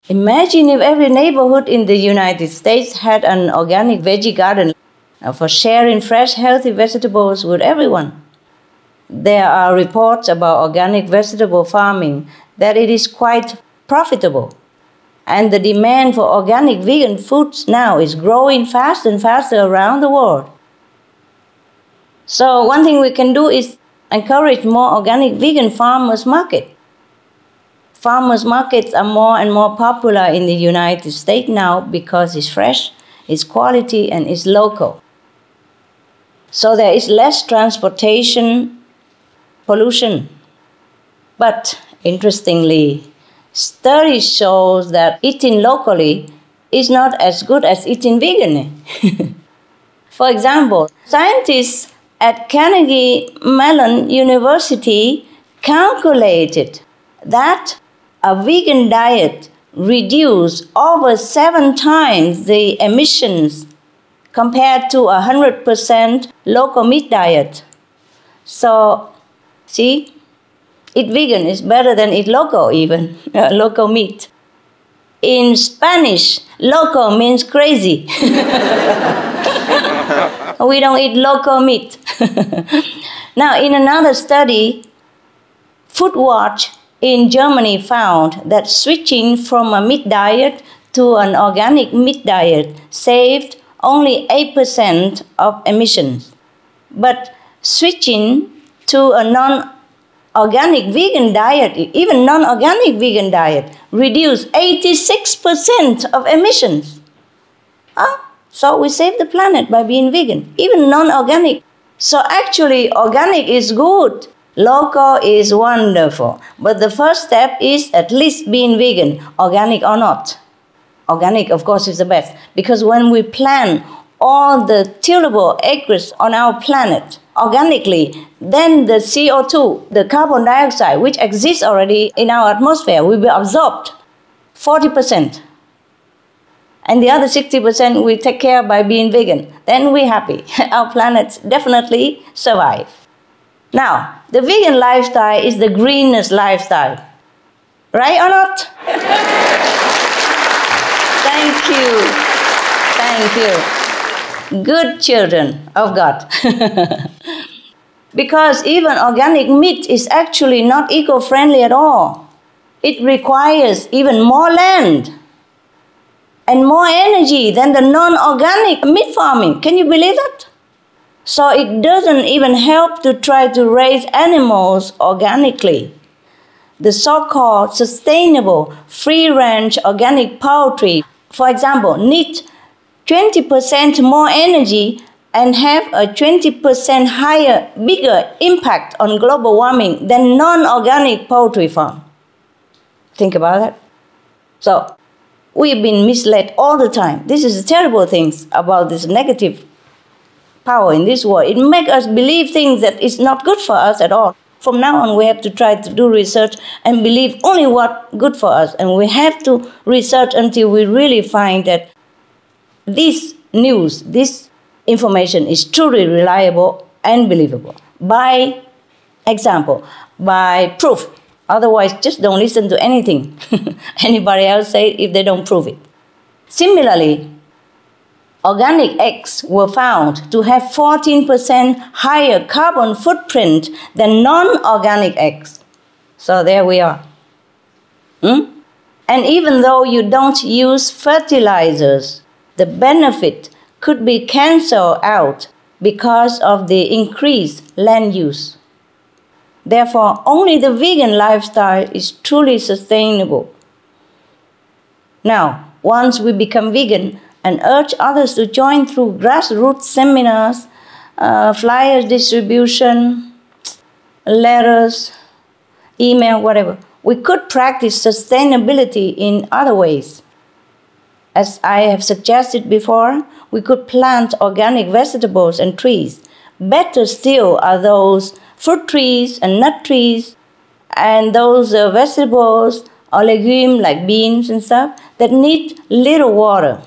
Imagine if every neighborhood in the United States had an organic veggie garden for sharing fresh, healthy vegetables with everyone. There are reports about organic vegetable farming that it is quite profitable. And the demand for organic vegan foods now is growing faster and faster around the world. So one thing we can do is encourage more organic vegan farmers market. Farmers markets are more and more popular in the United States now because it's fresh, it's quality, and it's local. So there is less transportation pollution. But interestingly, studies show that eating locally is not as good as eating vegan. For example, scientists at Carnegie Mellon University calculated that a vegan diet reduces over 7 times the emissions compared to a 100% local meat diet. So, see, eat vegan is better than eat local even, local meat. In Spanish, local means crazy. We don't eat local meat. Now, in another study, Foodwatch in Germany found that switching from a meat diet to an organic meat diet saved only 8% of emissions. But switching to a non-organic vegan diet, even non-organic vegan diet, reduced 86% of emissions. So we save the planet by being vegan, even non-organic. So actually, organic is good. Local is wonderful. But the first step is at least being vegan, organic or not. Organic, of course, is the best. Because when we plant all the tillable acres on our planet organically, then the CO2, the carbon dioxide, which exists already in our atmosphere, will be absorbed 40%. And the other 60% we take care by being vegan. Then we're happy. Our planet definitely survive. Now, the vegan lifestyle is the greenest lifestyle. Right or not? Thank you. Thank you. Good children of God. Because even organic meat is actually not eco-friendly at all. It requires even more land and more energy than the non-organic meat farming. Can you believe that? So it doesn't even help to try to raise animals organically. The so-called sustainable free-range organic poultry, for example, need 20% more energy and have a 20% higher, bigger impact on global warming than non-organic poultry farm. Think about that. So we've been misled all the time. This is terrible things about this negative power in this world. It makes us believe things that is not good for us at all. From now on, we have to try to do research and believe only what's good for us. And we have to research until we really find that this news, this information is truly reliable and believable. By example, by proof. Otherwise, just don't listen to anything anybody else say if they don't prove it. Similarly, organic eggs were found to have 14% higher carbon footprint than non-organic eggs. So there we are. And even though you don't use fertilizers, the benefit could be cancelled out because of the increased land use. Therefore, only the vegan lifestyle is truly sustainable. Now, once we become vegan, and urge others to join through grassroots seminars, flyers distribution, letters, email, whatever. We could practice sustainability in other ways. As I have suggested before, we could plant organic vegetables and trees. Better still are those fruit trees and nut trees and those vegetables or legumes like beans and stuff that need little water.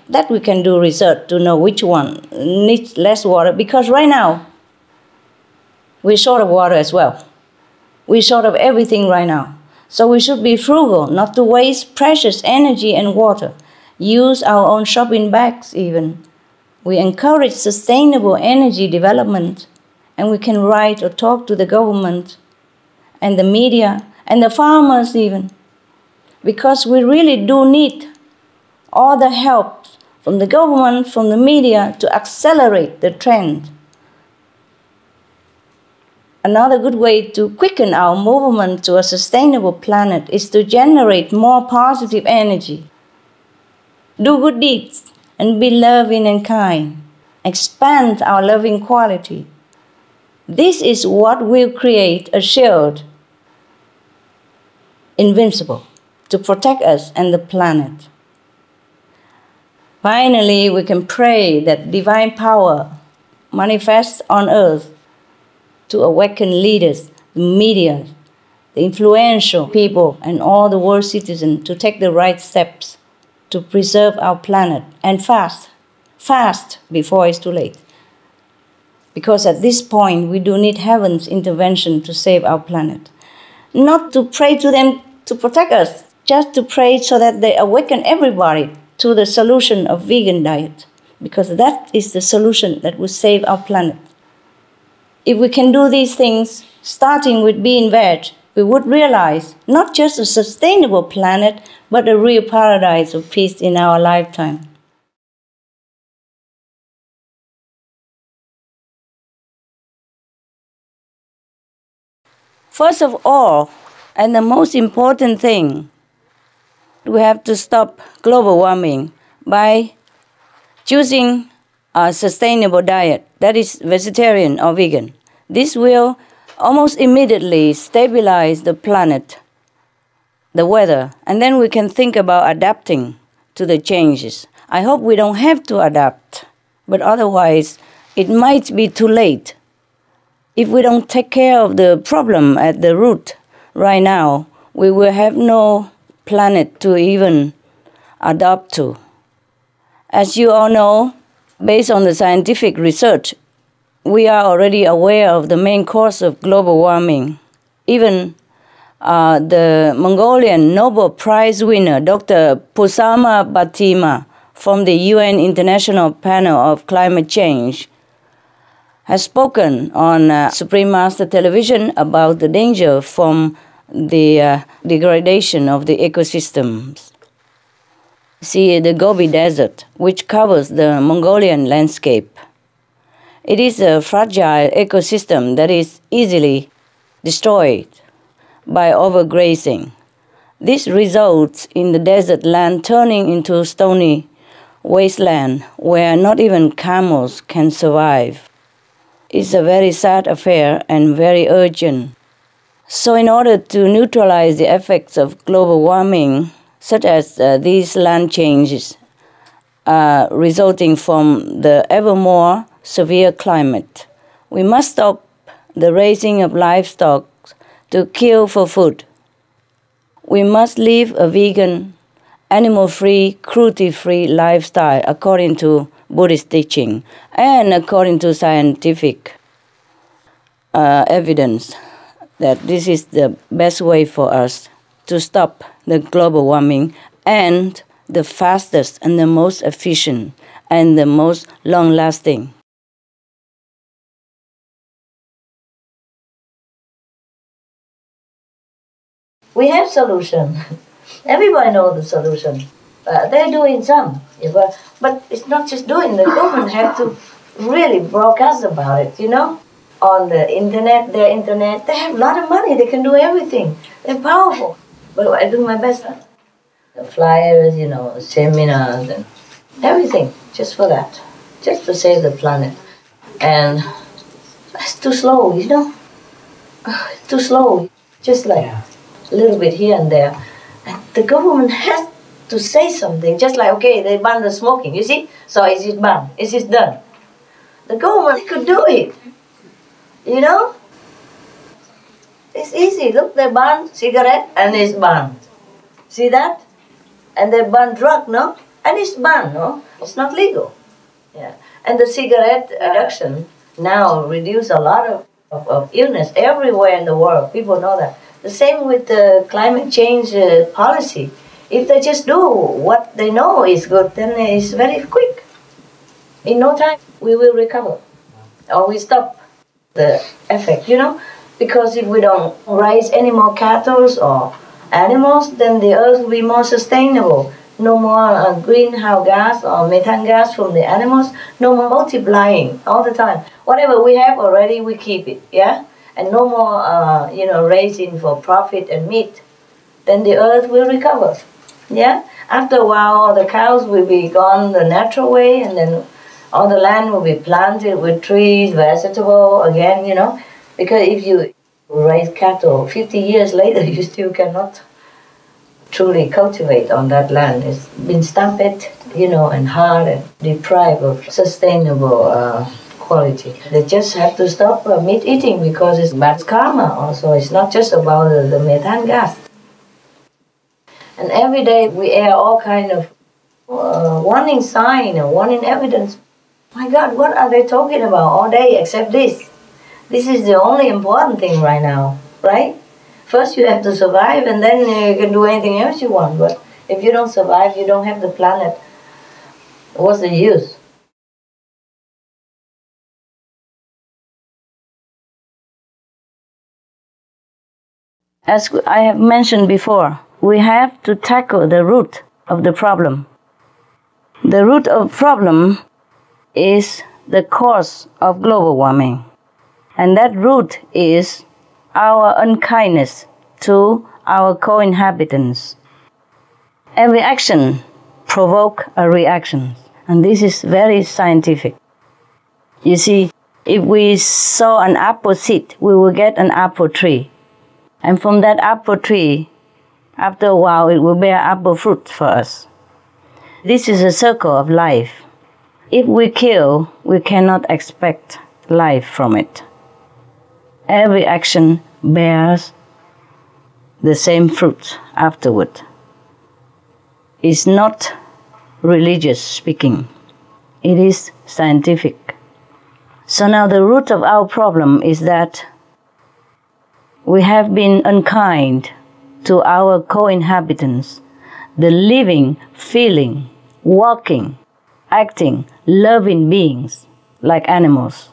That we can do research to know which one needs less water, because right now we're short of water as well. We're short of everything right now. So we should be frugal, not to waste precious energy and water. Use our own shopping bags even. We encourage sustainable energy development, and we can write or talk to the government and the media and the farmers even, because we really do need all the help from the government, from the media to accelerate the trend. Another good way to quicken our movement to a sustainable planet is to generate more positive energy. Do good deeds and be loving and kind. Expand our loving quality. This is what will create a shield, invincible, to protect us and the planet. Finally, we can pray that divine power manifests on earth to awaken leaders, the media, the influential people, and all the world citizens to take the right steps to preserve our planet and fast before it's too late. Because at this point, we do need heaven's intervention to save our planet. Not to pray to them to protect us, just to pray so that they awaken everybody to the solution of vegan diet, because that is the solution that will save our planet. If we can do these things, starting with being veg, we would realize not just a sustainable planet, but a real paradise of peace in our lifetime. First of all, and the most important thing, we have to stop global warming by choosing a sustainable diet that is vegetarian or vegan. This will almost immediately stabilize the planet, the weather, and then we can think about adapting to the changes. I hope we don't have to adapt, but otherwise it might be too late. If we don't take care of the problem at the root right now, we will have no planet to even adapt to. As you all know, based on the scientific research, we are already aware of the main cause of global warming. Even the Mongolian Nobel Prize winner, Dr. Pusama Batima, from the UN International Panel of Climate Change, has spoken on Supreme Master Television about the danger from the degradation of the ecosystems. See the Gobi Desert, which covers the Mongolian landscape. It is a fragile ecosystem that is easily destroyed by overgrazing. This results in the desert land turning into stony wasteland where not even camels can survive. It's a very sad affair and very urgent. So in order to neutralize the effects of global warming, such as these land changes resulting from the ever more severe climate, we must stop the raising of livestock to kill for food. We must live a vegan, animal-free, cruelty-free lifestyle according to Buddhist teaching and according to scientific evidence that this is the best way for us to stop the global warming, and the fastest and the most efficient and the most long-lasting. We have solution. Everybody knows the solution. They're doing some, but it's not just doing. The government have to really broadcast about it, on the internet, their internet. They have a lot of money. They can do everything. They're powerful. But I do my best. The flyers, seminars and everything, just for that, just to save the planet. And it's too slow, It's too slow. Just like a little bit here and there. And the government has to say something, just like, okay, they ban the smoking, you see? So is it banned? Is it done? The government could do it, It's easy. Look, they ban cigarette and it's banned. See that? And they ban drug, no? And it's banned, no? It's not legal. Yeah. And the cigarette reduction now reduce a lot of illness everywhere in the world. People know that. The same with the climate change policy. If they just do what they know is good, then it's very quick. In no time, we will recover. Or we stop the effect, Because if we don't raise any more cattle or animals, then the earth will be more sustainable. No more greenhouse gas or methane gas from the animals. No more multiplying all the time. Whatever we have already, we keep it, yeah? And no more, raising for profit and meat. Then the earth will recover, yeah? After a while, all the cows will be gone the natural way, and then all the land will be planted with trees, vegetable again, Because if you raise cattle 50 years later, you still cannot truly cultivate on that land. It's been stamped, and hard and deprived of sustainable quality. They just have to stop meat eating because it's bad karma also. It's not just about the methane gas. And every day we air all kind of warning sign and warning evidence. My God, what are they talking about all day except this? This is the only important thing right now, right? First you have to survive, and then you can do anything else you want. But if you don't survive, you don't have the planet. What's the use? As I have mentioned before, we have to tackle the root of the problem. The root of the problem is the cause of global warming. And that root is our unkindness to our co-inhabitants. Every action provokes a reaction, and this is very scientific. You see, if we sow an apple seed, we will get an apple tree. And from that apple tree, after a while, it will bear apple fruit for us. This is a circle of life. If we kill, we cannot expect life from it. Every action bears the same fruit afterward. It's not religious speaking. It is scientific. So now the root of our problem is that we have been unkind to our co-inhabitants, the living, feeling, walking, acting, loving beings like animals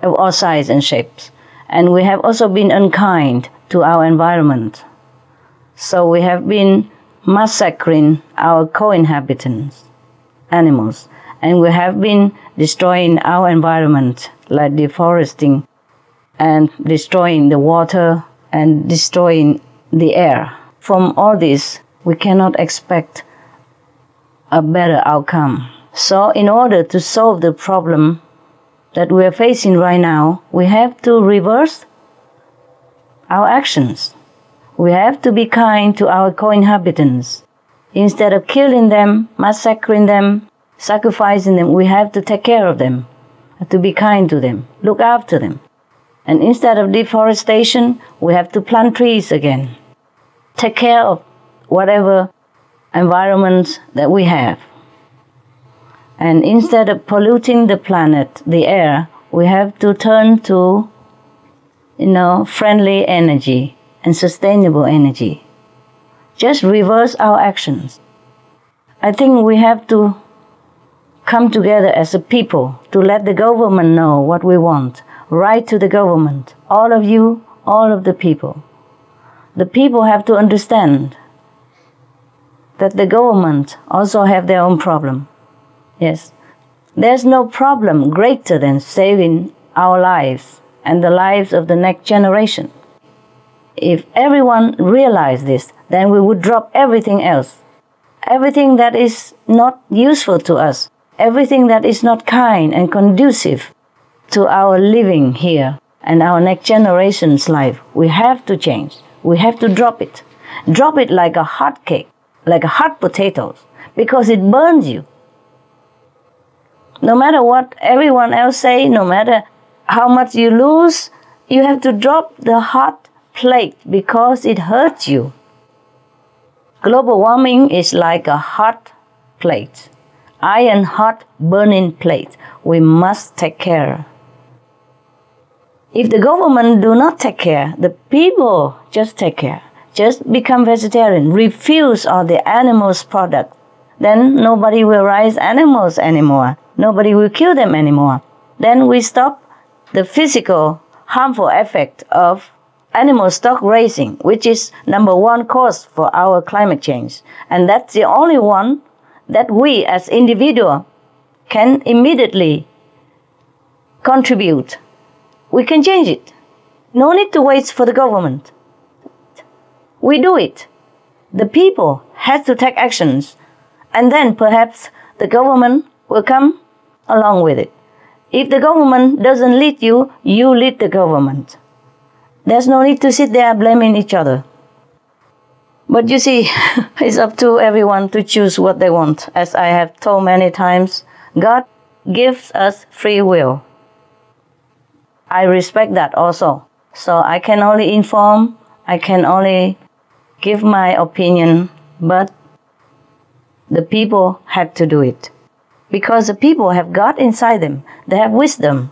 of all sizes and shapes. And we have also been unkind to our environment. So we have been massacring our co-inhabitants, animals, and we have been destroying our environment, like deforesting and destroying the water and destroying the air. From all this, we cannot expect a better outcome. So in order to solve the problem that we are facing right now, we have to reverse our actions. We have to be kind to our co-inhabitants. Instead of killing them, massacring them, sacrificing them, we have to take care of them, to be kind to them, look after them. And instead of deforestation, we have to plant trees again. Take care of whatever environment that we have. And instead of polluting the planet, the air, we have to turn to, friendly energy and sustainable energy. Just reverse our actions. I think we have to come together as a people to let the government know what we want. Write to the government, all of you, all of the people. The people have to understand that the government also have their own problem. Yes, there's no problem greater than saving our lives and the lives of the next generation. If everyone realized this, then we would drop everything else. Everything that is not useful to us, everything that is not kind and conducive to our living here and our next generation's life, we have to change. We have to drop it. Drop it like a hot cake, like a hot potatoes, because it burns you. No matter what everyone else say, no matter how much you lose, you have to drop the hot plate because it hurts you. Global warming is like a hot plate, iron hot burning plate. We must take care. If the government do not take care, the people just take care. Just become vegetarian, refuse all the animals' products. Then nobody will raise animals anymore. Nobody will kill them anymore. Then we stop the physical harmful effect of animal stock raising, which is number one cause for our climate change. And that's the only one that we as individuals can immediately contribute. We can change it. No need to wait for the government. We do it. The people have to take actions, and then perhaps the government will come along with it. If the government doesn't lead you, you lead the government. There's no need to sit there blaming each other. But you see, it's up to everyone to choose what they want. As I have told many times, God gives us free will. I respect that also. So I can only inform, I can only give my opinion, but the people had to do it. Because the people have God inside them. They have wisdom.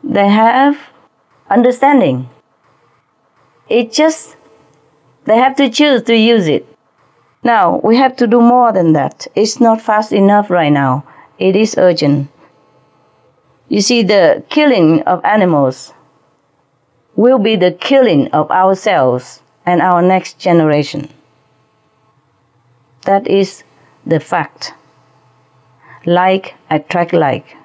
They have understanding. It just, they have to choose to use it. Now, we have to do more than that. It's not fast enough right now. It is urgent. You see, the killing of animals will be the killing of ourselves and our next generation. That is the fact. Like attract like.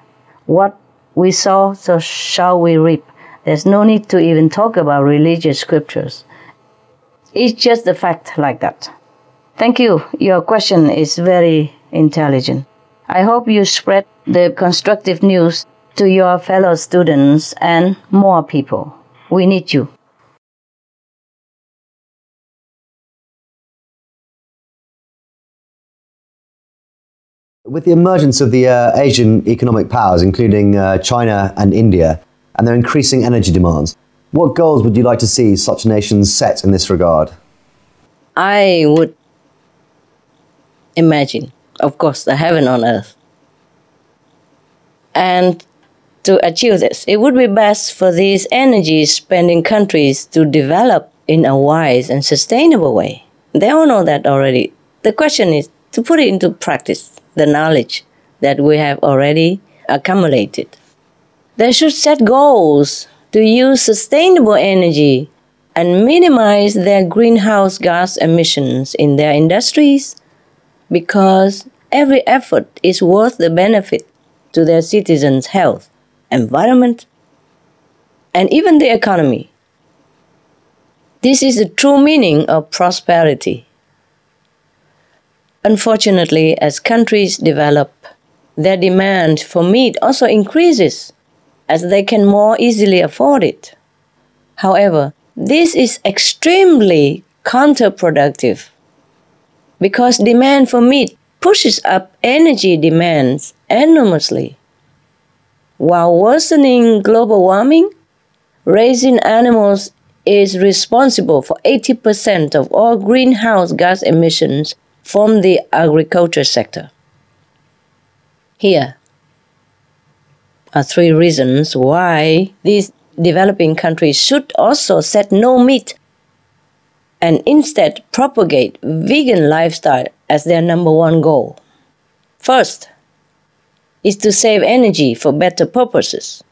What we sow, so shall we reap. There's no need to even talk about religious scriptures. It's just a fact like that. Thank you. Your question is very intelligent. I hope you spread the constructive news to your fellow students and more people. We need you. With the emergence of the Asian economic powers, including China and India, and their increasing energy demands, what goals would you like to see such nations set in this regard? I would imagine, of course, the heaven on earth. And to achieve this, it would be best for these energy-spending countries to develop in a wise and sustainable way. They all know that already. The question is to put it into practice, the knowledge that we have already accumulated. They should set goals to use sustainable energy and minimize their greenhouse gas emissions in their industries, because every effort is worth the benefit to their citizens' health, environment, and even the economy. This is the true meaning of prosperity. Unfortunately, as countries develop, their demand for meat also increases as they can more easily afford it. However, this is extremely counterproductive because demand for meat pushes up energy demands enormously. While worsening global warming, raising animals is responsible for 80% of all greenhouse gas emissions from the agriculture sector. Here are 3 reasons why these developing countries should also set no meat and instead propagate vegan lifestyle as their number 1 goal. First is to save energy for better purposes.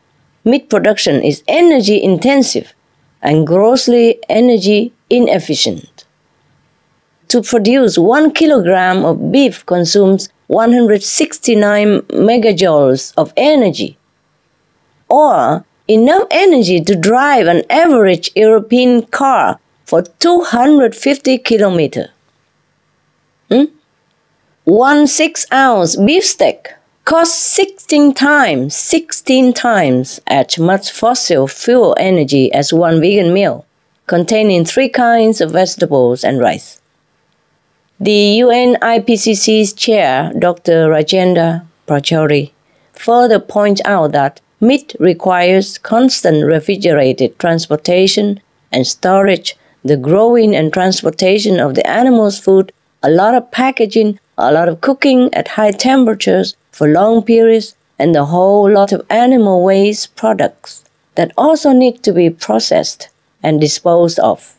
Meat production is energy intensive and grossly energy inefficient. To produce 1 kilogram of beef consumes 169 megajoules of energy, or enough energy to drive an average European car for 250 kilometers. 1 6-ounce beefsteak costs 16 times as much fossil fuel energy as 1 vegan meal, containing 3 kinds of vegetables and rice. The UN IPCC's chair, Dr. Rajendra Pachauri, further points out that meat requires constant refrigerated transportation and storage, the growing and transportation of the animal's food, a lot of packaging, a lot of cooking at high temperatures for long periods, and a whole lot of animal waste products that also need to be processed and disposed of.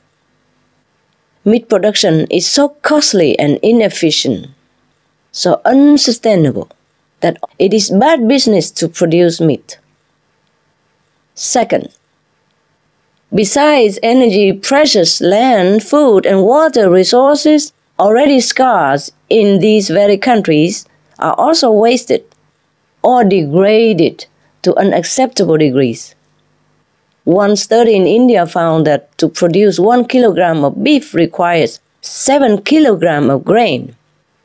Meat production is so costly and inefficient, so unsustainable, that it is bad business to produce meat. Second, besides energy, precious land, food, and water resources already scarce in these very countries are also wasted or degraded to unacceptable degrees. One study in India found that to produce 1 kilogram of beef requires 7 kilograms of grain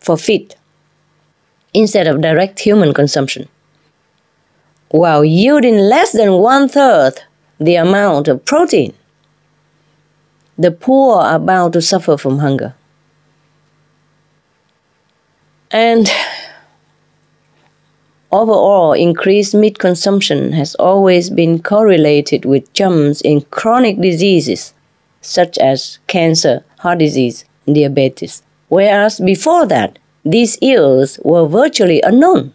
for feed, instead of direct human consumption, while yielding less than 1/3 the amount of protein. The poor are bound to suffer from hunger. And overall, increased meat consumption has always been correlated with jumps in chronic diseases such as cancer, heart disease, and diabetes, whereas before that, these ills were virtually unknown.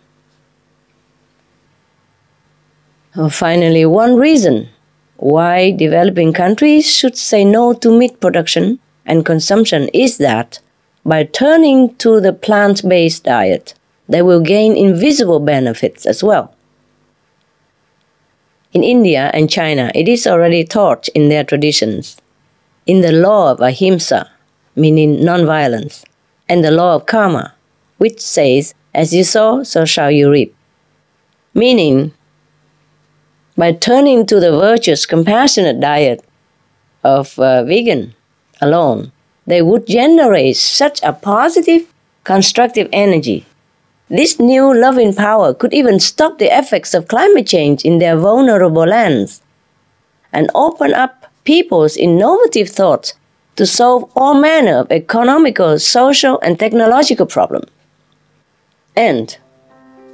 Finally, one reason why developing countries should say no to meat production and consumption is that by turning to the plant-based diet, they will gain invisible benefits as well. In India and China, it is already taught in their traditions, in the law of ahimsa, meaning non-violence, and the law of karma, which says, as you sow, so shall you reap. Meaning, by turning to the virtuous, compassionate diet of vegan alone, they would generate such a positive, constructive energy. This new loving power could even stop the effects of climate change in their vulnerable lands and open up people's innovative thoughts to solve all manner of economical, social, and technological problems. And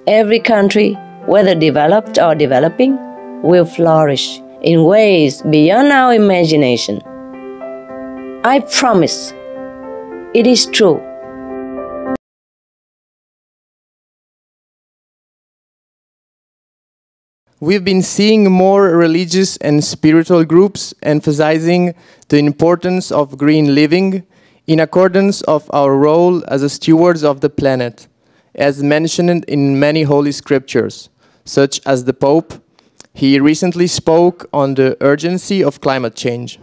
every country, whether developed or developing, will flourish in ways beyond our imagination. I promise, it is true. We've been seeing more religious and spiritual groups emphasizing the importance of green living in accordance of our role as stewards of the planet, as mentioned in many holy scriptures, such as the Pope. He recently spoke on the urgency of climate change.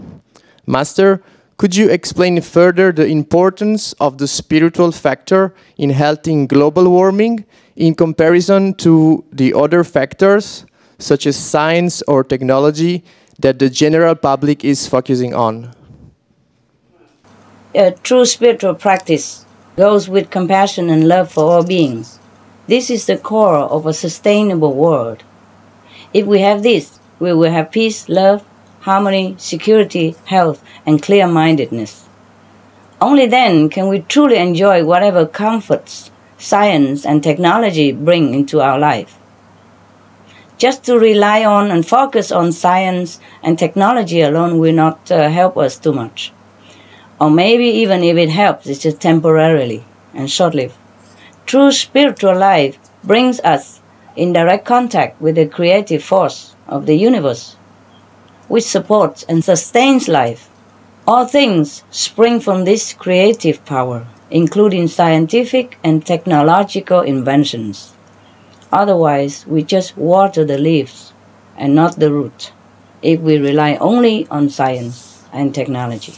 Master, could you explain further the importance of the spiritual factor in halting global warming in comparison to the other factors, such as science or technology, that the general public is focusing on? A true spiritual practice goes with compassion and love for all beings. This is the core of a sustainable world. If we have this, we will have peace, love, harmony, security, health, and clear-mindedness. Only then can we truly enjoy whatever comforts science and technology bring into our life. Just to rely on and focus on science and technology alone will not help us too much. Or maybe even if it helps, it's just temporarily and short-lived. True spiritual life brings us in direct contact with the creative force of the universe, which supports and sustains life. All things spring from this creative power, including scientific and technological inventions. Otherwise, we just water the leaves and not the root, if we rely only on science and technology.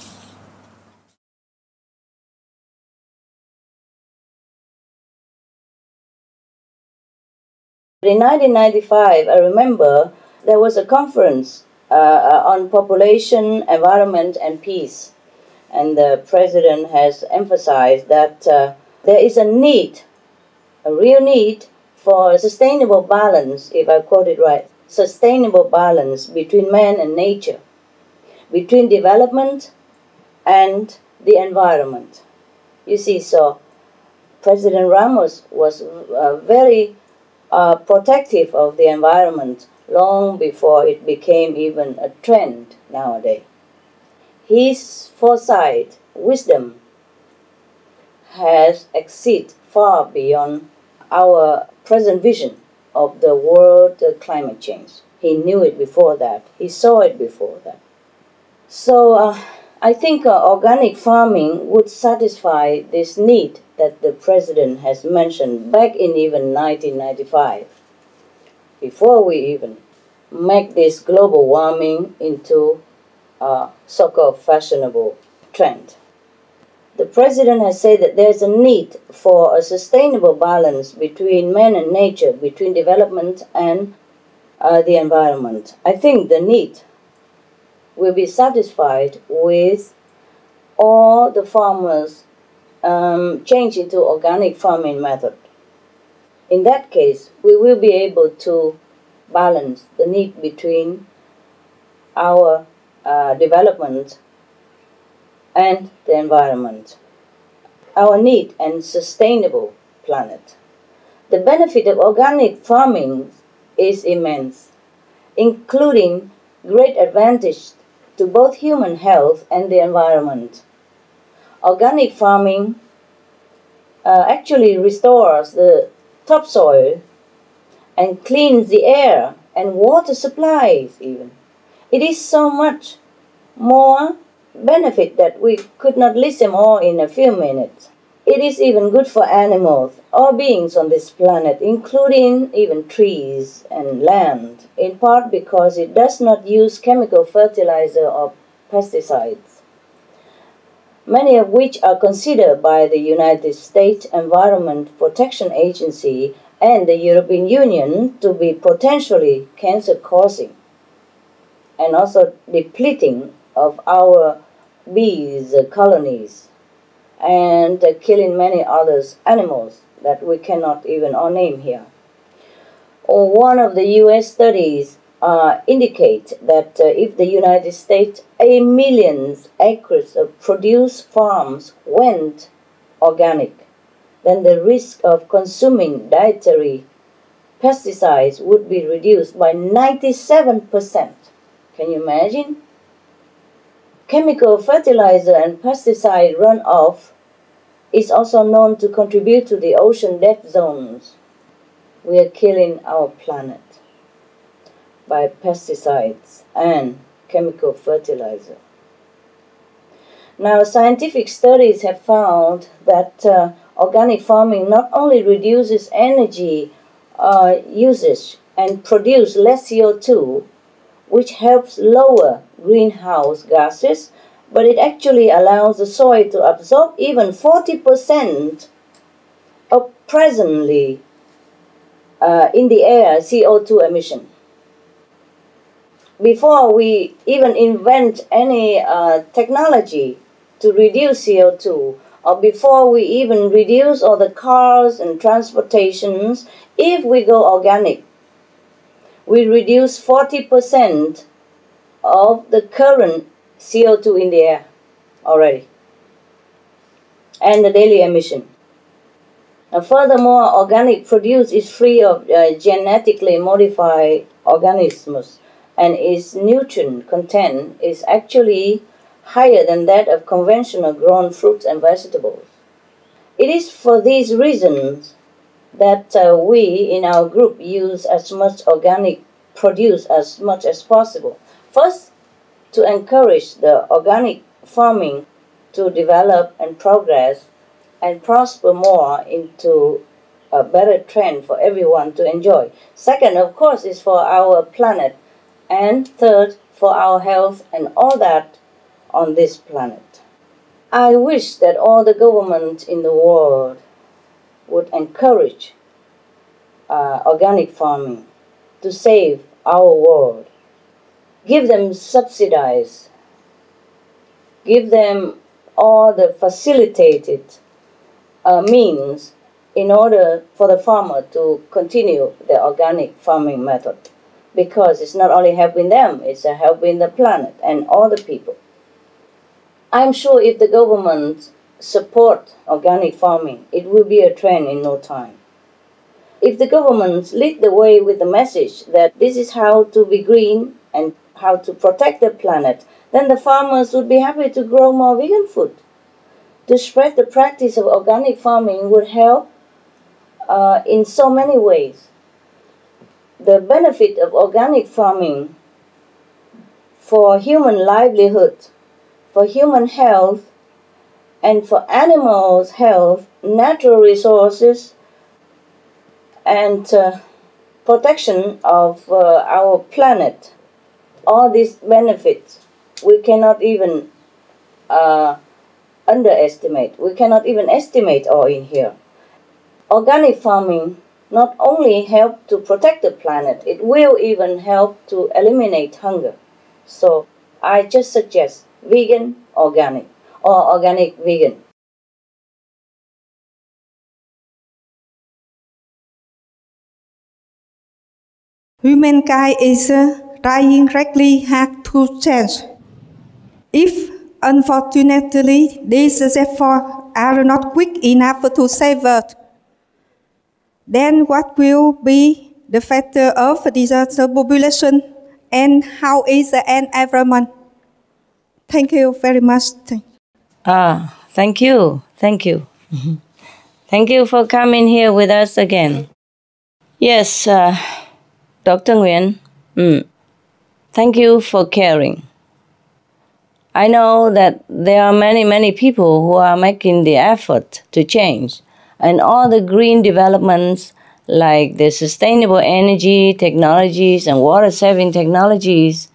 In 1995, I remember there was a conference on population, environment, and peace. And the president has emphasized that there is a need, a real need, for a sustainable balance, if I quote it right, sustainable balance between man and nature, between development and the environment. You see, so President Ramos was very protective of the environment long before it became even a trend nowadays. His foresight, wisdom, has exceeded far beyond our present vision of the world climate change. He knew it before that. He saw it before that. So I think organic farming would satisfy this need that the President has mentioned back in even 1995, before we even make this global warming into a so-called fashionable trend. The President has said that there's a need for a sustainable balance between man and nature, between development and the environment. I think the need will be satisfied with all the farmers change into organic farming method. In that case, we will be able to balance the need between our development and the environment, our need and sustainable planet. The benefit of organic farming is immense, including great advantage to both human health and the environment. Organic farming actually restores the topsoil and cleans the air and water supplies even. It is so much more benefit that we could not list them all in a few minutes. It is even good for animals, all beings on this planet, including even trees and land, in part because it does not use chemical fertilizer or pesticides, many of which are considered by the United States Environment Protection Agency and the European Union to be potentially cancer-causing and also depleting of our bees colonies and killing many other animals that we cannot even all name here. One of the U.S. studies indicate that if the United States 8 million acres of produce farms went organic, then the risk of consuming dietary pesticides would be reduced by 97%. Can you imagine? Chemical fertilizer and pesticide runoff is also known to contribute to the ocean dead zones. We are killing our planet by pesticides and chemical fertilizer. Now, scientific studies have found that organic farming not only reduces energy usage and produce less CO2, which helps lower greenhouse gases, but it actually allows the soil to absorb even 40% of presently in the air CO2 emission. Before we even invent any technology to reduce CO2, or before we even reduce all the cars and transportations, if we go organic, we reduce 40% of the current CO2 in the air already, and the daily emission. Furthermore, organic produce is free of genetically modified organisms, and its nutrient content is actually higher than that of conventional grown fruits and vegetables. It is for these reasons that we in our group use as much organic produce as much as possible. First, to encourage the organic farming to develop and progress and prosper more into a better trend for everyone to enjoy. Second, of course, is for our planet. And third, for our health and all that on this planet. I wish that all the governments in the world would encourage organic farming to save our world. Give them subsidies. Give them all the facilitated means in order for the farmer to continue the organic farming method. Because it's not only helping them, it's helping the planet and all the people. I'm sure if the government support organic farming, it will be a trend in no time. If the government lead the way with the message that this is how to be green and how to protect the planet, then the farmers would be happy to grow more vegan food. To spread the practice of organic farming would help in so many ways. the benefit of organic farming for human livelihood, for human health, and for animals' health, natural resources, and protection of our planet. All these benefits we cannot even underestimate. We cannot even estimate all in here. Organic farming not only help to protect the planet, it will even help to eliminate hunger. So I just suggest vegan organic or organic vegan. Humankind is trying greatly hard to change. If, unfortunately, these efforts are not quick enough to save Earth, then what will be the factor of disaster population and how is the environment? Thank you very much. Thank you. Thank you. Thank you for coming here with us again. Yes, Dr. Nguyen, thank you for caring. I know that there are many people who are making the effort to change, and all the green developments like the sustainable energy technologies and water-saving technologies,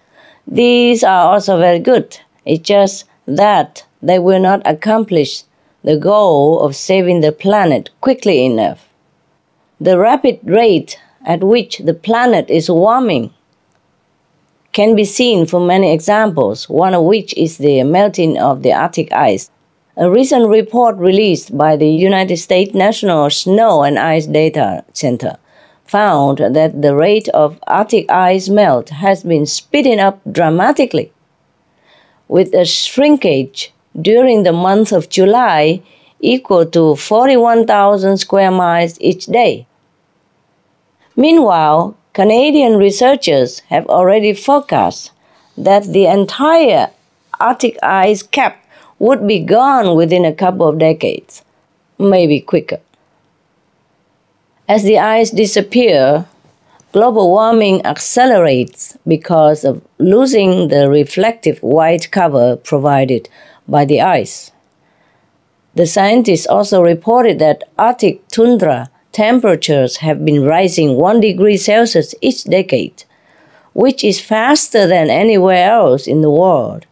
these are also very good. It's just that they will not accomplish the goal of saving the planet quickly enough. The rapid rate at which the planet is warming can be seen from many examples, one of which is the melting of the Arctic ice. A recent report released by the United States National Snow and Ice Data Center found that the rate of Arctic ice melt has been speeding up dramatically, with a shrinkage during the month of July equal to 41,000 square miles each day. Meanwhile, Canadian researchers have already forecast that the entire Arctic ice cap would be gone within a couple of decades, maybe quicker. As the ice disappears, global warming accelerates because of losing the reflective white cover provided by the ice. The scientists also reported that Arctic tundra temperatures have been rising 1 degree Celsius each decade, which is faster than anywhere else in the world,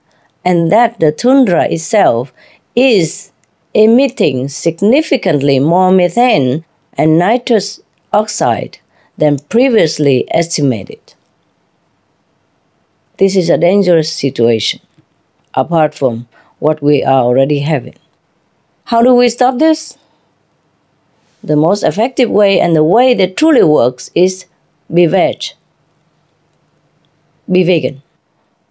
and that the tundra itself is emitting significantly more methane and nitrous oxide than previously estimated. This is a dangerous situation, apart from what we are already having. How do we stop this? The most effective way and the way that truly works is be veg. Be vegan.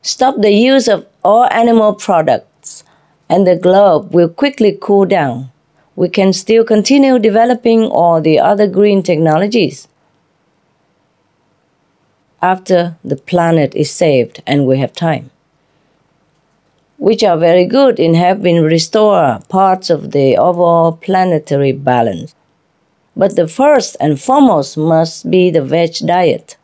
Stop the use of all animal products and the globe will quickly cool down. We can still continue developing all the other green technologies after the planet is saved and we have time, which are very good in helping restore parts of the overall planetary balance. But the first and foremost must be the veg diet.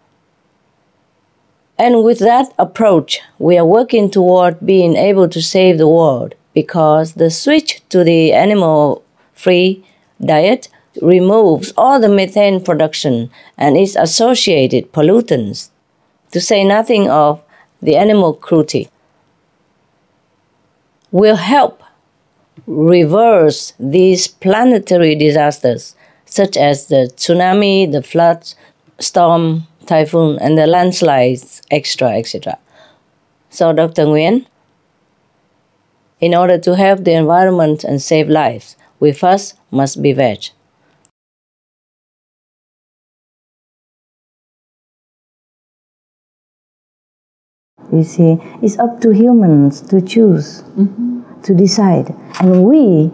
And with that approach, we are working toward being able to save the world because the switch to the animal-free diet removes all the methane production and its associated pollutants, to say nothing of the animal cruelty. Will help reverse these planetary disasters such as the tsunami, the floods, storm, typhoon, and the landslides, etc. So, Dr. Nguyen, in order to help the environment and save lives, we first must be veg. You see, it's up to humans to choose, to decide. And we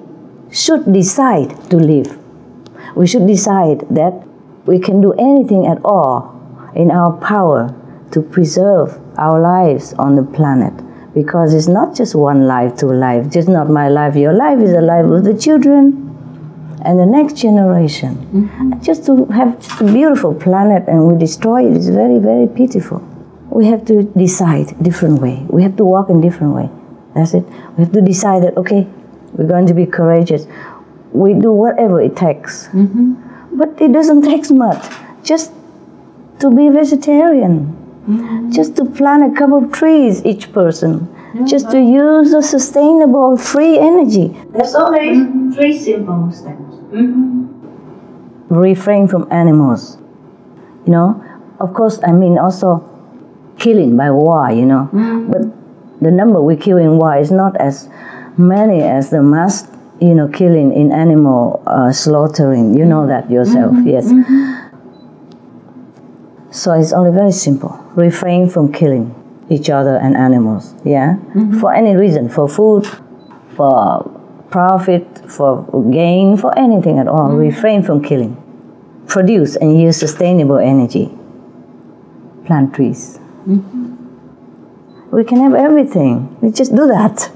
should decide to live. We should decide that we can do anything at all in our power to preserve our lives on the planet. Because it's not just one life, two lives, just not my life, your life is the life of the children, and the next generation. Just to have just a beautiful planet and we destroy it is very, very pitiful. We have to decide different way. We have to walk in different way. That's it. We have to decide that, okay, we're going to be courageous. We do whatever it takes. But it doesn't take much. Just to be vegetarian. Just to plant a couple of trees, each person. Just to use the sustainable free energy. There's always 3 simple steps. Refrain from animals. You know, of course, I mean also killing by war, you know. But the number we kill in war is not as many as the mass, you know, killing in animal slaughtering. You know that yourself, yes. So it's only very simple. Refrain from killing each other and animals, yeah? For any reason, for food, for profit, for gain, for anything at all. Refrain from killing. Produce and use sustainable energy. Plant trees. We can have everything. We just do that.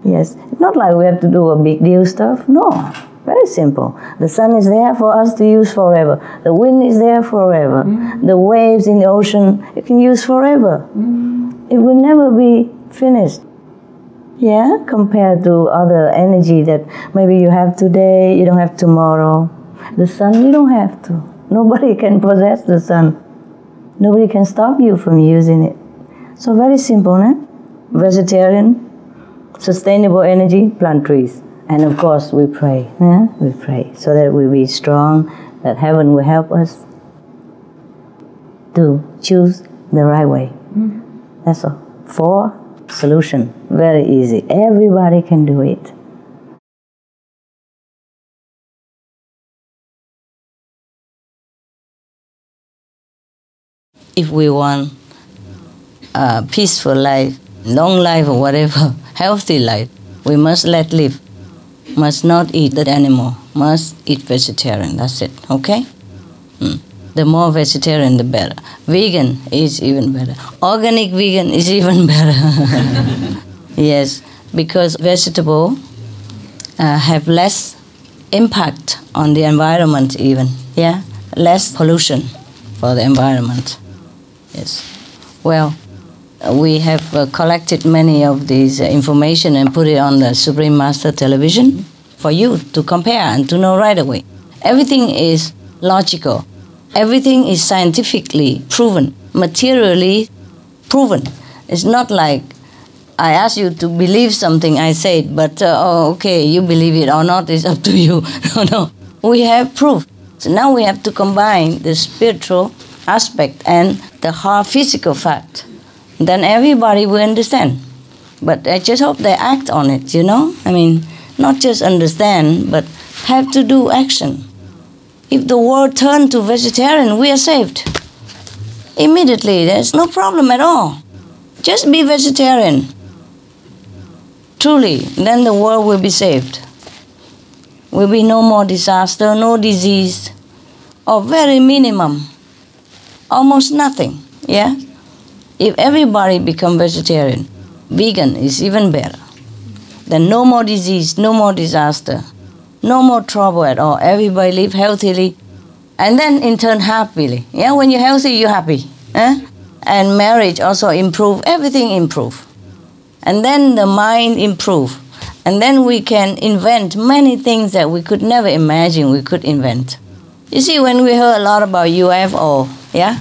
Yes. It's not like we have to do a big deal stuff. No. Very simple. The sun is there for us to use forever. The wind is there forever. The waves in the ocean, you can use forever. It will never be finished. Yeah, compared to other energy that maybe you have today, you don't have tomorrow. The sun, you don't have to. Nobody can possess the sun. Nobody can stop you from using it. So very simple, eh? Vegetarian, sustainable energy, plant trees. And of course we pray, eh? We pray so that we'll be strong, that heaven will help us to choose the right way. That's all. 4 solution, very easy. Everybody can do it. If we want a peaceful life, long life or whatever, healthy life, we must let live. Must not eat the animal, must eat vegetarian, that's it, okay? The more vegetarian, the better. Vegan is even better. Organic vegan is even better. Yes, because vegetable have less impact on the environment even, yeah? Less pollution for the environment, yes. Well, we have collected many of these information and put it on the Supreme Master television for you to compare and to know right away. Everything is logical. Everything is scientifically proven, materially proven. It's not like I ask you to believe something I said, but okay, you believe it or not, it's up to you. No. We have proof. So now we have to combine the spiritual aspect and the hard physical fact. Then everybody will understand. But I just hope they act on it, you know? I mean, not just understand, but have to do action. If the world turned to vegetarian, we are saved. Immediately, there's no problem at all. Just be vegetarian. Truly, then the world will be saved. Will be no more disaster, no disease, or very minimum, almost nothing, yeah? If everybody become vegetarian, vegan is even better. Then no more disease, no more disaster, no more trouble at all. Everybody live healthily, and then in turn happily. Yeah, when you're healthy, you're happy. Eh? And marriage also improve, everything improve. And then the mind improve. And then we can invent many things that we could never imagine we could invent. You see, when we heard a lot about UFO, yeah?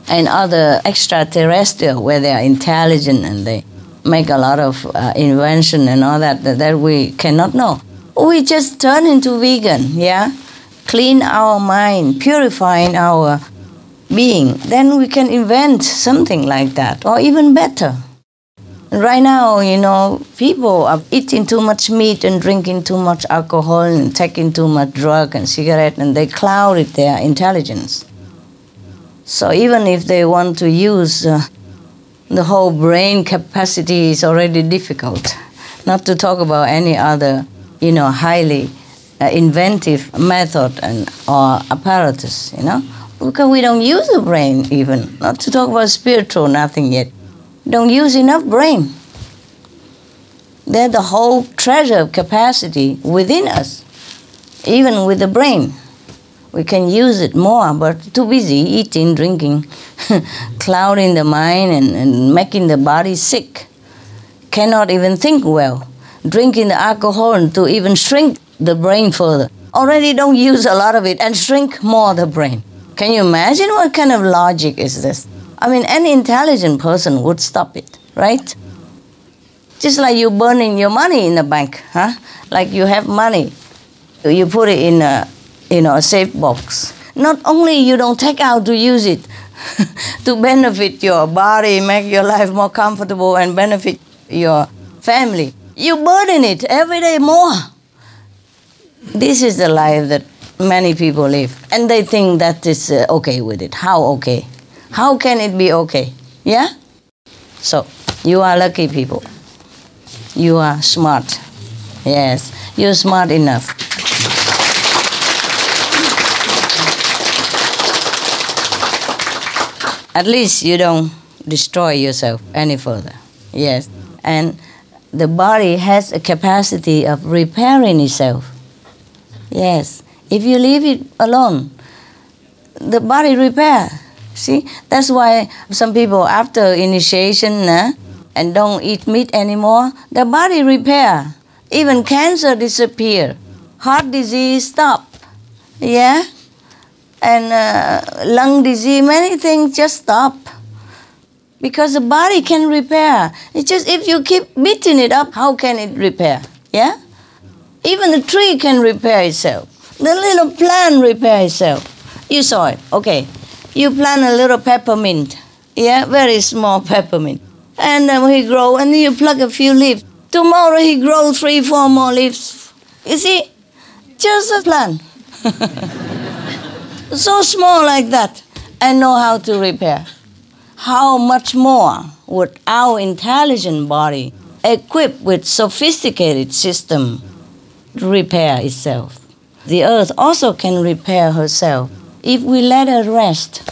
And other extraterrestrial, where they are intelligent and they make a lot of invention and all that we cannot know. We just turn into vegan, yeah? Clean our mind, purifying our being. Then we can invent something like that, or even better. Right now, you know, people are eating too much meat and drinking too much alcohol and taking too much drug and cigarette, and they clouded their intelligence. So even if they want to use the whole brain capacity, is already difficult. Not to talk about any other, you know, highly inventive method or apparatus, you know. Because we don't use the brain even. Not to talk about spiritual, nothing yet. Don't use enough brain. There's the whole treasure of capacity within us. Even with the brain, we can use it more, but too busy eating, drinking, clouding the mind and making the body sick. Cannot even think well. Drinking the alcohol to even shrink the brain further. Already don't use a lot of it and shrink more the brain. Can you imagine what kind of logic is this? I mean, any intelligent person would stop it, right? Just like you burning your money in the bank, huh? Like you have money, you put it in a safe box. Not only you don't take out to use it to benefit your body, make your life more comfortable and benefit your family. You burden it every day more. This is the life that many people live. And they think that is okay with it. How okay? How can it be okay? Yeah? So, you are lucky people. You are smart. Yes, you're smart enough. At least you don't destroy yourself any further. Yes. And the body has a capacity of repairing itself. Yes. If you leave it alone, the body repair. See? That's why some people after initiation and don't eat meat anymore, the body repair. Even cancer disappear. Heart disease stop. Yeah? And lung disease, many things just stop. Because the body can repair. It's just if you keep beating it up, how can it repair? Yeah? Even the tree can repair itself. The little plant repair itself. You saw it. Okay. You plant a little peppermint. Yeah? Very small peppermint. And he grow, and you pluck a few leaves. Tomorrow he grows 3, 4 more leaves. You see? Just a plant. So small like that. And know how to repair. How much more would our intelligent body, equipped with sophisticated system, repair itself? The earth also can repair herself if we let her rest.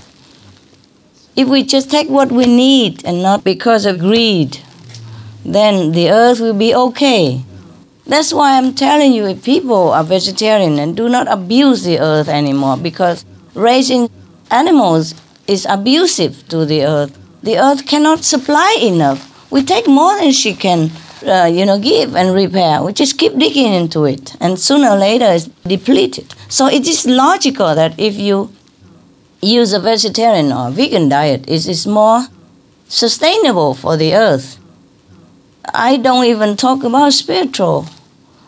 If we just take what we need and not because of greed, then the earth will be okay. That's why I'm telling you, if people are vegetarian and do not abuse the earth anymore, because raising animals is abusive to the earth. The earth cannot supply enough. We take more than she can, give and repair. We just keep digging into it, and sooner or later it's depleted. So it is logical that if you use a vegetarian or vegan diet, it is more sustainable for the earth. I don't even talk about spiritual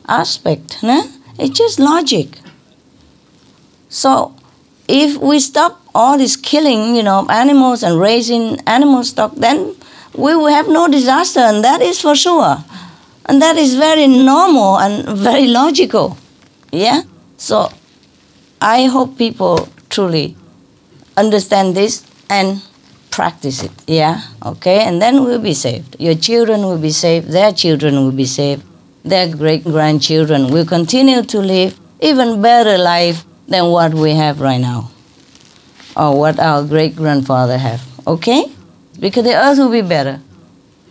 aspect. It's just logic. So if we stop all this killing, animals and raising animal stock, then we will have no disaster, and that is for sure. And that is very normal and very logical. Yeah? So I hope people truly understand this and practice it. Yeah? Okay? And then we'll be saved. Your children will be saved. Their children will be saved. Their great-grandchildren will continue to live even better life than what we have right now, or what our great-grandfather have. Okay? Because the earth will be better.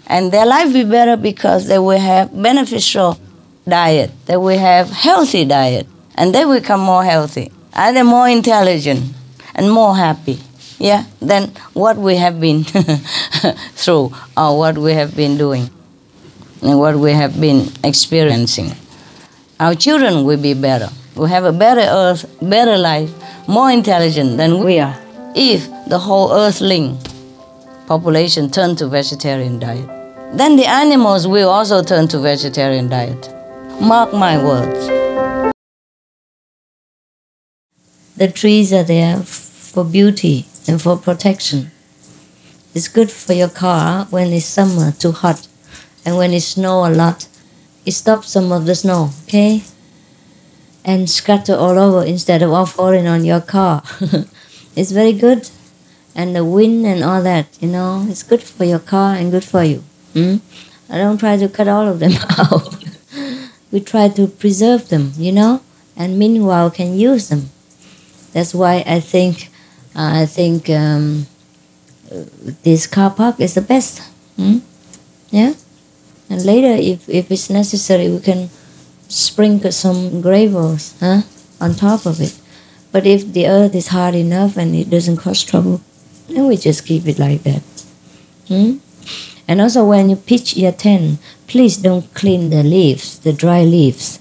And their life will be better because they will have beneficial diet. They will have healthy diet. And they will become more healthy. And they're more intelligent and more happy. Yeah? Than what we have been through, or what we have been doing, and what we have been experiencing. Our children will be better. We'll have a better earth, better life, more intelligent than we are. If the whole earthling population turn to vegetarian diet, then the animals will also turn to vegetarian diet. Mark my words. The trees are there for beauty and for protection. It's good for your car when it's summer, too hot, and when it snows a lot. It stops some of the snow, okay? And scatter all over instead of all falling on your car. It's very good. And the wind and all that, it's good for your car and good for you. I don't try to cut all of them out. We try to preserve them, and meanwhile can use them. That's why I think this car park is the best. Yeah? And later, if it's necessary, we can sprinkle some gravels, on top of it. But if the earth is hard enough and it doesn't cause trouble, then we just keep it like that. And also when you pitch your tent, please don't clean the leaves, the dry leaves.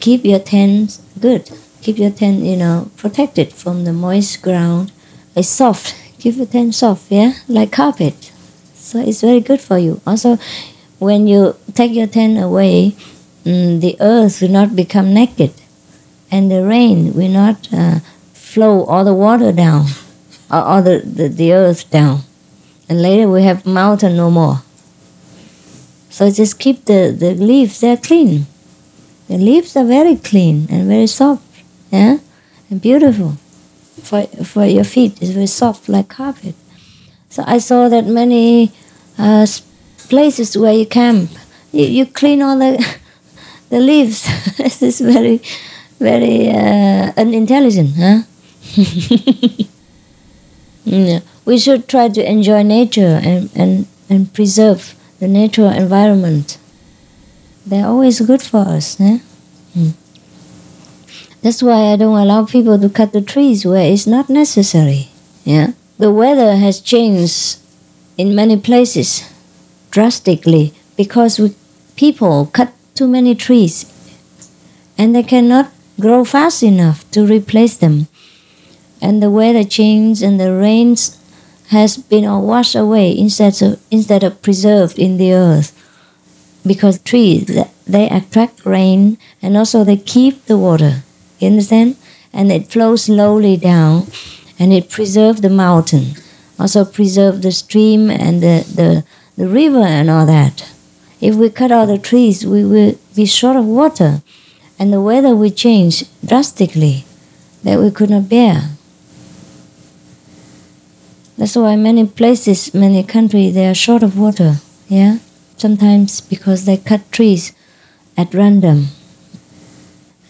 Keep your tent good. Keep your tent, protected from the moist ground. It's soft. Keep your tent soft, like carpet. So it's very good for you. Also, when you take your tent away, the earth will not become naked, and the rain will not flow all the water down, or all the earth down. And later we have mountain no more. So just keep the leaves, they're clean. The leaves are very clean and very soft, and beautiful. For your feet, it's very soft like carpet. So I saw that many places where you camp, you clean all the leaves. This is very, very unintelligent, huh? Yeah. We should try to enjoy nature and preserve the natural environment. They're always good for us. That's why I don't allow people to cut the trees where it's not necessary. The weather has changed in many places drastically because people cut too many trees and they cannot grow fast enough to replace them. And the weather change and the rains has been all washed away instead of preserved in the earth. Because trees, they attract rain and also they keep the water. You understand? And it flows slowly down and it preserves the mountain. Also preserve the stream and the river and all that. If we cut all the trees, we will be short of water and the weather will change drastically that we could not bear. That's why many places, many countries, they are short of water. Sometimes because they cut trees at random,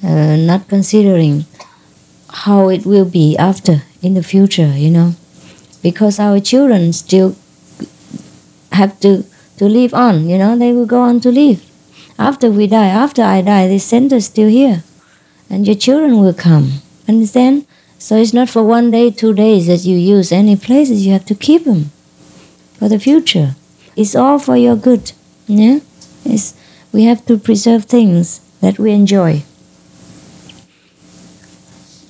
not considering how it will be after in the future, because our children still have to live on, they will go on to live. After we die, after I die, the center is still here, and your children will come, understand? So it's not for 1 day, 2 days that you use any places, you have to keep them for the future. It's all for your good, we have to preserve things that we enjoy.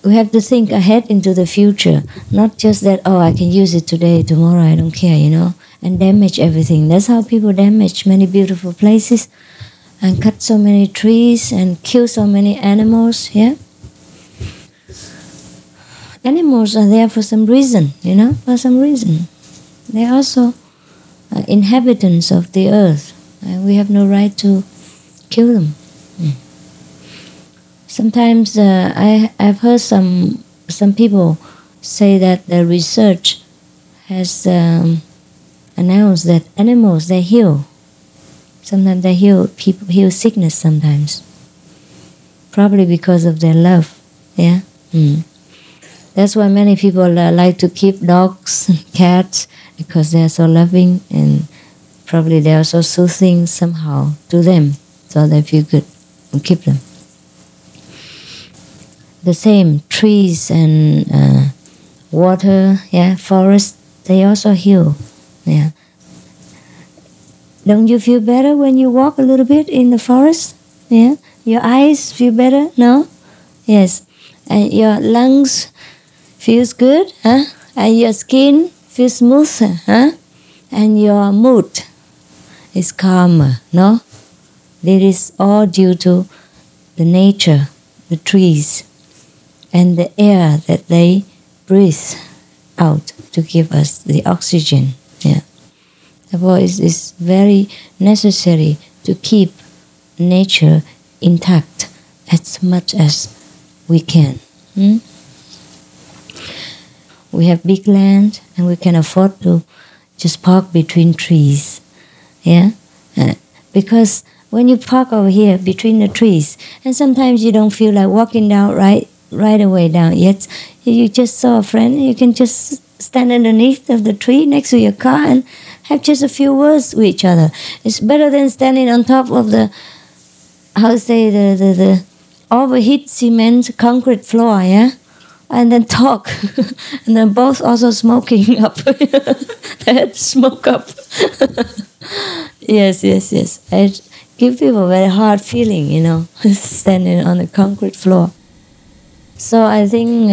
We have to think ahead into the future, not just that, I can use it today, tomorrow I don't care, and damage everything. That's how people damage many beautiful places and cut so many trees and kill so many animals, Animals are there for some reason, for some reason. They're also inhabitants of the earth, and we have no right to kill them. Sometimes I've heard some people say that the research has announced that animals, they heal. Sometimes they people heal sickness sometimes. Probably because of their love, That's why many people like to keep dogs and cats, because they are so loving and probably they are so soothing somehow to them, so they feel good and keep them. The same, trees and water, forests, they also heal. Don't you feel better when you walk a little bit in the forest? Your eyes feel better? No? Yes. And your lungs feels good, and your skin feels smoother, and your mood is calmer, no? This is all due to the nature, the trees, and the air that they breathe out to give us the oxygen. Therefore, it is very necessary to keep nature intact as much as we can. We have big land and we can afford to just park between trees. Because when you park over here between the trees, and sometimes you don't feel like walking down right away down, yet you just saw a friend, you can just stand underneath of the tree next to your car and have just a few words with each other. It's better than standing on top of the overheat cement, concrete floor, yeah? And then talk. And then both also smoking up. They had to smoke up. Yes. It gives people a very hard feeling, you know, standing on the concrete floor. So I think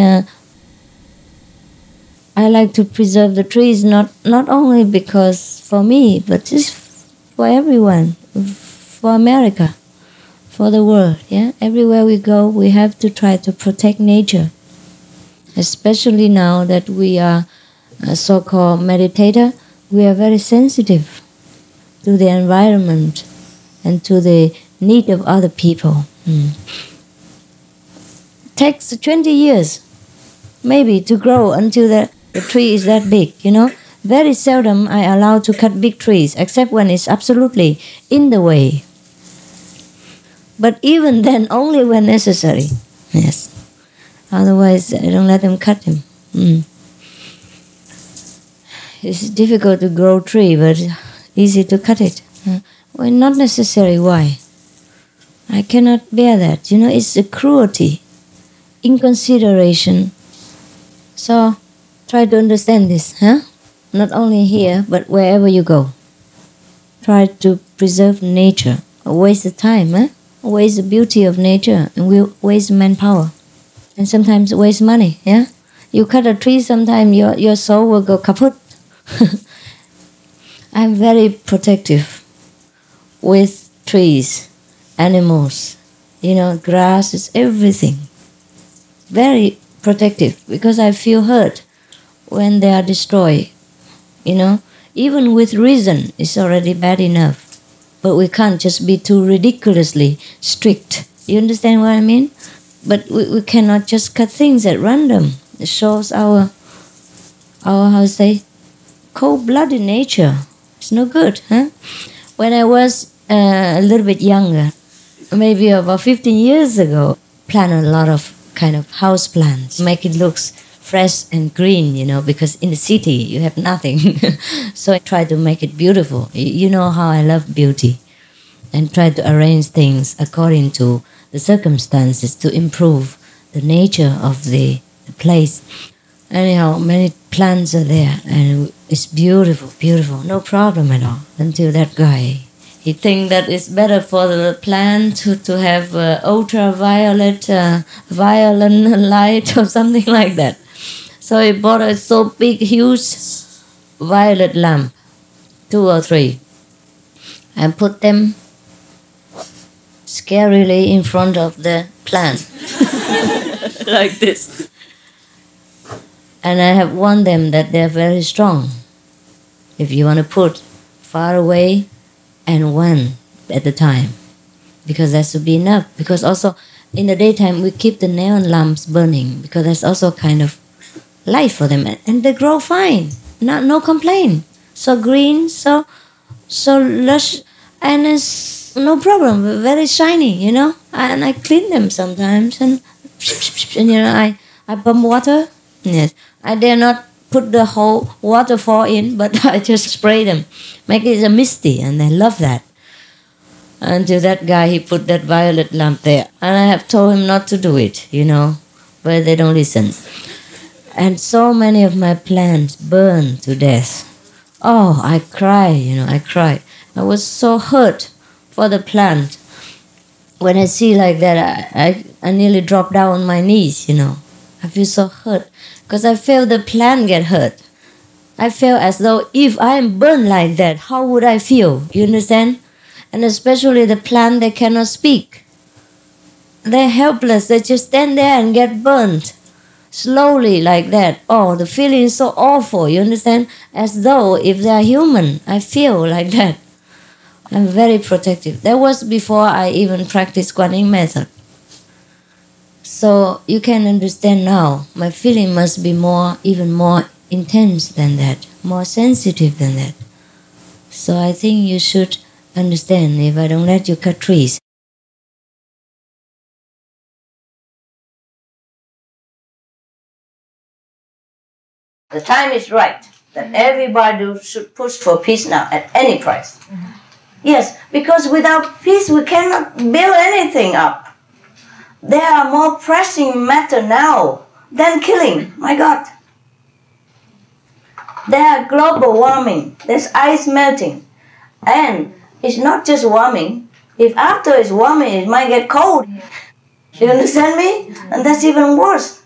I like to preserve the trees, not only because for me, but just for everyone, for America, for the world. Yeah, everywhere we go, we have to try to protect nature. Especially now that we are a so-called meditator, we are very sensitive to the environment and to the need of other people. It takes 20 years, maybe, to grow until the tree is that big, you know. Very seldom I allow to cut big trees, except when it's absolutely in the way. But even then, only when necessary. Yes. Otherwise, I don't let them cut him. It's difficult to grow tree, but easy to cut it. Well, not necessary. Why? I cannot bear that. You know, it's a cruelty, inconsideration. So, try to understand this, huh? Not only here, but wherever you go. Try to preserve nature. Waste the time, huh? Waste the beauty of nature, and we waste manpower. And sometimes waste money, yeah? You cut a tree, sometimes your soul will go kaput. I'm very protective with trees, animals, you know, grass is everything. Very protective, because I feel hurt when they are destroyed, you know. Even with reason, it's already bad enough. But we can't just be too ridiculously strict. You understand what I mean? But we cannot just cut things at random. It shows our how to say, cold-blooded nature. It's no good, huh? When I was a little bit younger, maybe about 15 years ago, planted a lot of kind of house plants, make it look fresh and green, you know, because in the city you have nothing. So I try to make it beautiful. You know how I love beauty, and try to arrange things according to the circumstances to improve the nature of the place. Anyhow, many plants are there, and it's beautiful, beautiful, no problem at all. Until that guy, he think that it's better for the plant to have ultraviolet, violent light or something like that. So he bought a so big, huge violet lamp, 2 or 3, and put them scarily in front of the plant, like this. And I have warned them that they're very strong. If you want to put far away and one at a time, because that should be enough. Because also in the daytime we keep the neon lamps burning, because that's also kind of light for them, and they grow fine, no complaint. So green, so lush, and it's no problem, very shiny, you know. And I clean them sometimes, and you know, I pump water. Yes, I dare not put the whole waterfall in, but I just spray them, make it a misty, and they love that. Until that guy, he put that violet lamp there, and I have told him not to do it, you know, but they don't listen. And so many of my plants burn to death. Oh, I cry, you know, I cry. I was so hurt for the plant. When I see like that, I nearly drop down on my knees, you know. I feel so hurt, because I feel the plant get hurt. I feel as though if I am burned like that, how would I feel? You understand? And especially the plant, they cannot speak. They're helpless. They just stand there and get burned. Slowly like that. Oh, the feeling is so awful, you understand? As though if they are human, I feel like that. I'm very protective. That was before I even practiced Quán method. So you can understand now, my feeling must be even more intense than that, more sensitive than that. So I think you should understand if I don't let you cut trees. The time is right that everybody should push for peace now at any price. Yes, because without peace we cannot build anything up. There are more pressing matter now than killing. My God. There are global warming. There's ice melting. And it's not just warming. If after it's warming, it might get cold. You understand me? And that's even worse.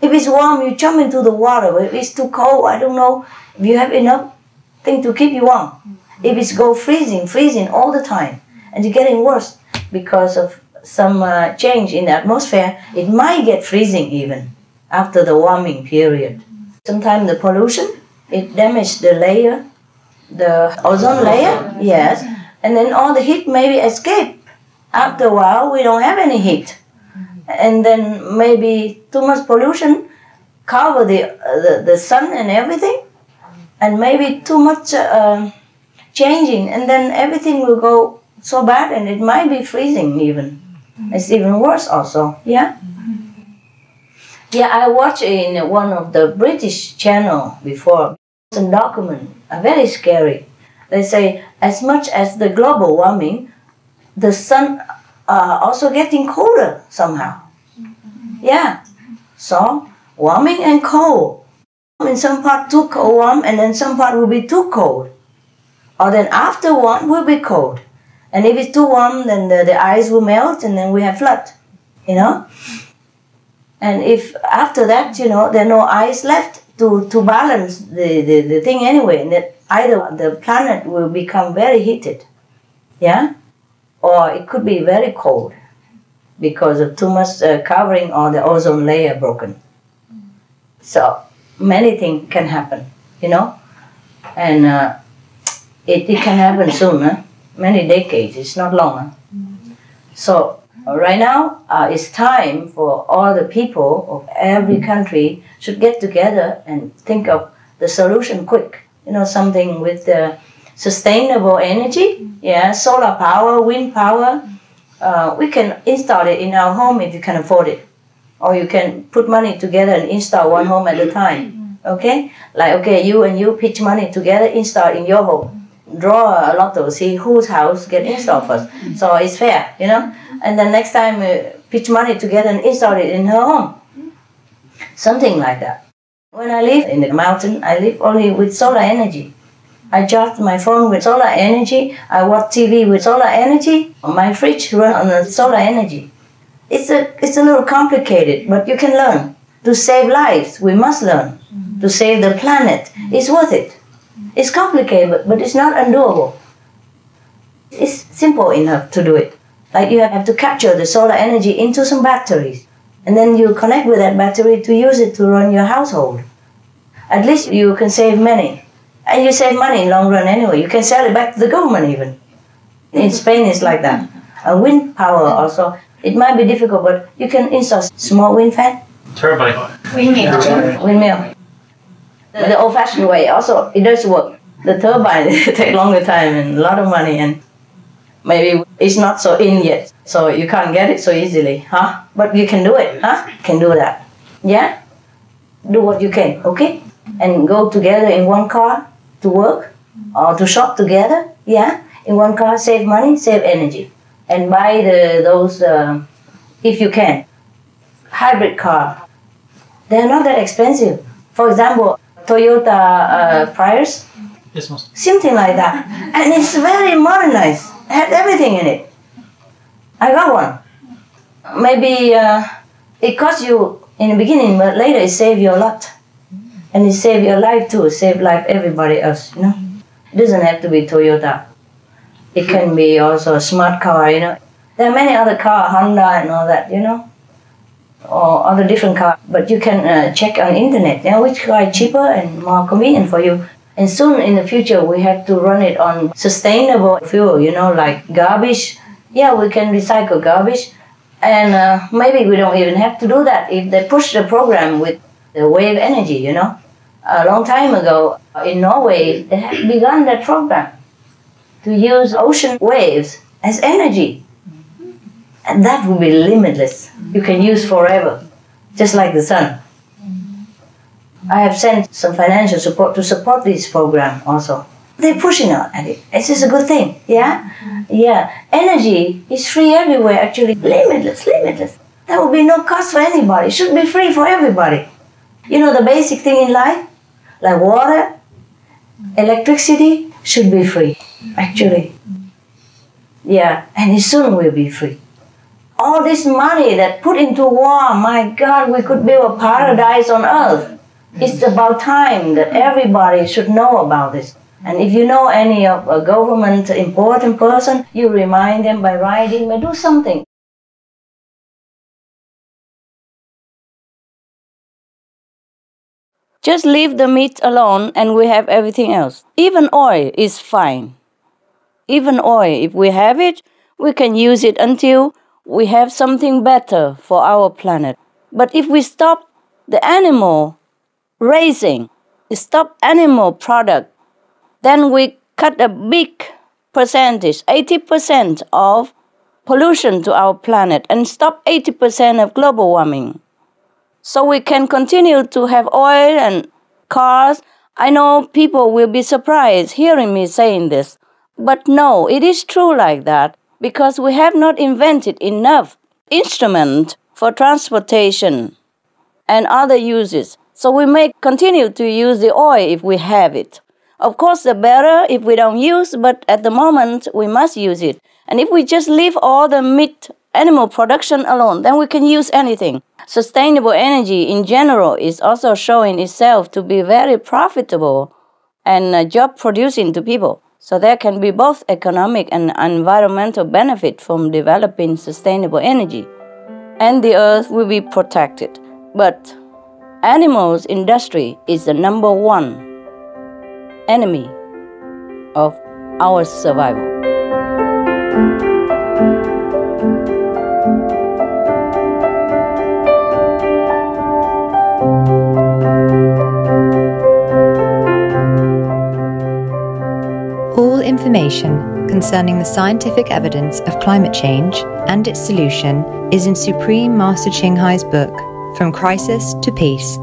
If it's warm, you jump into the water. But if it's too cold, I don't know if you have enough thing to keep you warm. If it's go freezing all the time, and it's getting worse because of some change in the atmosphere, it might get freezing even after the warming period. Sometimes the pollution, it damages the layer, the ozone layer, yes, and then all the heat maybe escape. After a while, we don't have any heat. And then maybe too much pollution cover the sun and everything, and maybe too much changing, and then everything will go so bad, and it might be freezing even. It's even worse also, yeah? Yeah, I watched in one of the British channel before, some document, very scary. They say as much as the global warming, the sun also getting colder somehow. Yeah, so warming and cold. In some part too cold, warm, and then some part will be too cold. Or then after warm will be cold. And if it's too warm, then the ice will melt, and then we have flood, you know. And if after that, you know, there's no ice left to balance the thing anyway, and that either the planet will become very heated, yeah, or it could be very cold because of too much covering, or the ozone layer broken. So many things can happen, you know, and it can happen soon, huh? Many decades, it's not long. Huh? So right now, it's time for all the people of every country should get together and think of the solution quick. You know, something with sustainable energy, yeah, solar power, wind power. We can install it in our home if you can afford it. Or you can put money together and install one home at a time, okay? Like, okay, you pitch money together, install in your home. Draw a lotto, see whose house get installed first. So it's fair, you know? And then next time, pitch money together and install it in her home. Something like that. When I live in the mountain, I live only with solar energy. I charge my phone with solar energy. I watch TV with solar energy. My fridge runs on solar energy. It's a little complicated, but you can learn. To save lives, we must learn. To save the planet, it's worth it. It's complicated, but it's not undoable. It's simple enough to do it. Like you have to capture the solar energy into some batteries, and then you connect with that battery to use it to run your household. At least you can save money. And you save money in long run anyway. You can sell it back to the government even. In Spain it's like that. Wind power also. It might be difficult, but you can install small wind fan. Turbine. Windmill. The old-fashioned way also, it does work. The turbine take longer time and a lot of money, and maybe it's not so in yet, so you can't get it so easily, huh? But you can do it, huh? Can do that, yeah? Do what you can, okay? And go together in one car to work or to shop together, yeah? In one car, save money, save energy, and buy those, if you can, hybrid car. They're not that expensive. For example, Toyota Prius, something like that, and it's very modernized. It has everything in it. I got one. Maybe it costs you in the beginning, but later it saves you a lot, and it saves your life too. Save life everybody else, you know. It doesn't have to be Toyota. It can be also a smart car, you know. There are many other cars, Honda and all that, you know, or other different cars. But you can check on internet, you know, which car is cheaper and more convenient for you. And soon in the future, we have to run it on sustainable fuel, you know, like garbage. Yeah, we can recycle garbage. And maybe we don't even have to do that if they push the program with the wave energy, you know. A long time ago, in Norway, they have begun that program to use ocean waves as energy. And that will be limitless. You can use forever, just like the sun. I have sent some financial support to support this program also. they're pushing on at it. It's just a good thing, yeah? Yeah, energy is free everywhere, actually, limitless. There will be no cost for anybody. It should be free for everybody. You know, the basic thing in life, like water, electricity, should be free, actually. Yeah, and it soon will be free. All this money that put into war, my God, we could build a paradise on earth. It's about time that everybody should know about this. And if you know any of a government important person, you remind them by writing, by do something. Just leave the meat alone and we have everything else. Even oil is fine. Even oil, if we have it, we can use it until we have something better for our planet. But if we stop the animal raising, stop animal product, then we cut a big percentage, 80% of pollution to our planet and stop 80% of global warming. So we can continue to have oil and cars. I know people will be surprised hearing me saying this, but no, it is true like that because we have not invented enough instrument for transportation and other uses. So we may continue to use the oil if we have it. Of course, the better if we don't use, but at the moment, we must use it. And if we just leave all the meat animal production alone, then we can use anything. Sustainable energy in general is also showing itself to be very profitable and job producing to people. So there can be both economic and environmental benefit from developing sustainable energy. And the earth will be protected. But animals industry is the number one enemy of our survival. All information concerning the scientific evidence of climate change and its solution is in Supreme Master Ching Hai's book, From Crisis to Peace,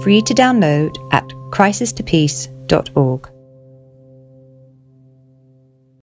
free to download at crisistopeace.org.